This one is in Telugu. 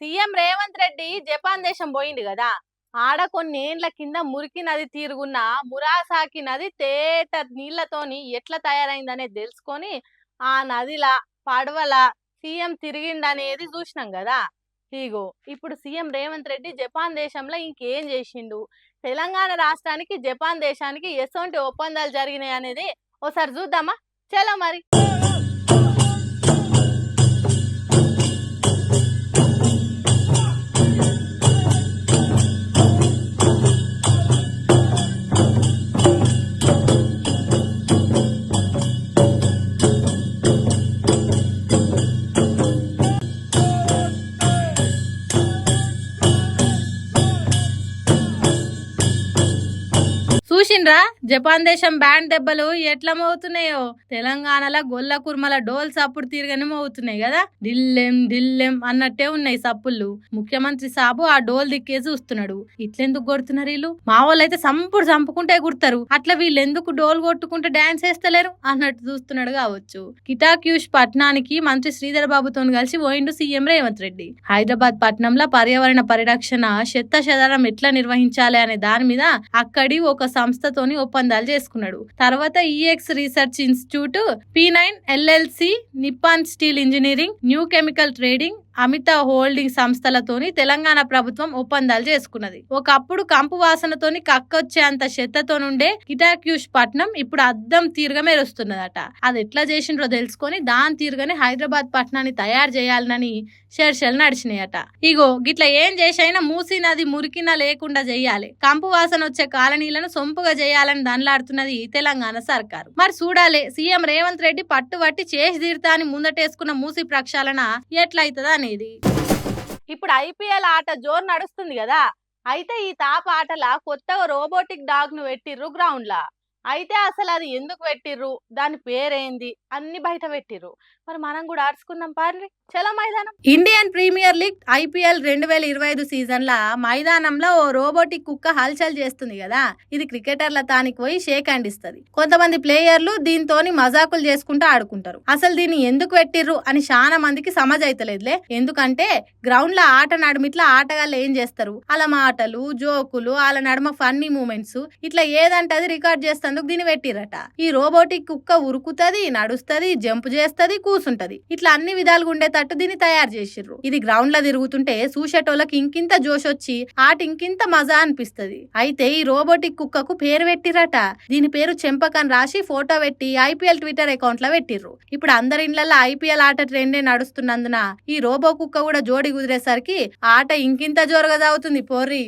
సీఎం రేవంత్ రెడ్డి జపాన్ దేశం పోయిండు కదా. ఆడ కొన్నేండ్ల కింద మురికి నది తీరుగున్న మురాసాకి నది తేట నీళ్లతోని ఎట్లా తయారైందనేది తెలుసుకొని ఆ నదిలా పడవల సీఎం తిరిగిండనేది చూసినాం కదా. ఇగో ఇప్పుడు సీఎం రేవంత్ రెడ్డి జపాన్ దేశంలో ఇంకేం చేసిండు, తెలంగాణ రాష్ట్రానికి జపాన్ దేశానికి ఎటువంటి ఒప్పందాలు జరిగినాయి అనేది ఓసారి చూద్దామా. చలో మరి. చూసిండ్రా జపాన్ దేశం బ్యాండ్ దెబ్బలు ఎట్లా మోగుతున్నాయో. తెలంగాణలో గొల్ల కుర్మల డోల్ సప్పుడు తీరుగానే మోగుతున్నాయి కదా. ఢిల్లెం ఢిల్లెం అన్నట్టే ఉన్నాయి సప్పుళ్ళు. ముఖ్యమంత్రి సాబు ఆ డోల్ దిక్కే చూస్తున్నాడు. ఇట్లెందుకు కొడుతున్నారు వీళ్ళు, మా వాళ్ళైతే సంపుడు చంపుకుంటే గుర్తారు, అట్లా వీళ్ళు ఎందుకు డోల్ కొట్టుకుంటే డాన్స్ వేస్తలేరు అన్నట్టు చూస్తున్నాడు కావచ్చు. కిటాక్యూష్ పట్నానికి మంత్రి శ్రీధర్ బాబుతో కలిసి పోయిండు సీఎం రేవంత్ రెడ్డి. హైదరాబాద్ పట్నంలో పర్యావరణ పరిరక్షణ శతశదారం ఎట్లా నిర్వహించాలి అనే దాని మీద అక్కడి ఒక సంస్థతోని ఒప్పందాలు చేసుకున్నాడు. తర్వాత EX research institute, P9 LLC, Nippon steel engineering, new chemical trading, Amita holding సంస్థలతోని తెలంగాణ ప్రభుత్వం ఒప్పందాలు చేసుకున్నది. ఒకప్పుడు కంపు వాసనతోని కక్కొచ్చేంత చెత్తతోనుండే కిటాక్యూష్ పట్నం ఇప్పుడు అద్దం తీరుగా మెరుస్తున్నదట. అది ఎట్లా చేసిండ్రో తెలుసుకొని దాని తీరుగానే హైదరాబాద్ పట్నాన్ని తయారు చేయాలని చర్చలు నడిచినాయట. ఇగో గిట్లా ఏం చేసైనా మూసీ నది మురికిన లేకుండా చెయ్యాలి, కంపు వాసన వచ్చే కాలనీలను సొంపుగా చేయాలని దండలాడుతున్నది తెలంగాణ సర్కారు. మరి చూడాలి సీఎం రేవంత్ రెడ్డి పట్టుబట్టి చేసి తీరుతా అని ముందటేసుకున్న మూసీ ప్రక్షాళన ఎట్లయితదా అనేది. ఇప్పుడు ఐపీఎల్ ఆట జోరు నడుస్తుంది కదా. అయితే ఈ తాప ఆటల కొత్తగా రోబోటిక్ డాగ్ ను పెట్టిర్రు గ్రౌండ్ లా. అయితే అసలు అది ఎందుకు పెట్టిర్రు, దాని పేరేంది అన్ని బయట పెట్టిర్రు. మరి మనం కూడా ఆడుచుకుందాం పారి. చలో మైదానం. Indian Premier League IPL 2025 season లా మైదానంలో ఓ రోబోటిక్ కుక్క హల్చల్ చేస్తుంది కదా. ఇది క్రికెటర్ల తానికి పోయి షేక్ హ్యాండ్ ఇస్తుంది. కొంతమంది ప్లేయర్లు దీంతోని మజాకులు చేసుకుంటూ ఆడుకుంటారు. అసలు దీన్ని ఎందుకు పెట్టిర్రు అని చాలా మందికి సమజ్ అయితలేదులే. ఎందుకంటే గ్రౌండ్ లో ఆట నడుమిట్లా ఆటగాళ్ళు ఏం చేస్తారు, అలా మాటలు జోకులు వాళ్ళ నడుమ ఫన్నీ మూమెంట్స్ ఇట్లా ఏదంటే అది రికార్డ్ చేస్తందుకు దీన్ని పెట్టిరట. ఈ రోబోటిక్ కుక్క ఉరుకుతది, నడుస్తది, జంప్ చేస్తది, కూసుంటది, ఇట్లా అన్ని విధాలుగా ఉండేటట్టు దీన్ని తయారు చేసిర్రు. ఇది గ్రౌండ్ లో తిరుగుతుంటే చూసేటోళ్ళకి ఇంకింత జోష్ వచ్చి ఆట ఇంకింత మజా అనిపిస్తది. అయితే ఈ రోబోటిక్ కుక్కకు పేరు పెట్టిరట. దీని పేరు చెంపకని రాసి ఫోటో పెట్టి IPL ట్విట్టర్ అకౌంట్ లో పెట్టిర్రు. ఇప్పుడు అందరి ఇళ్లలో IPL ఆట ట్రెండే నడుస్తున్నందున ఈ రోబో కుక్క కూడా జోడి కుదిరేసరికి ఆట ఇంకింత జోరుగా సాగుతుంది పోర్రి.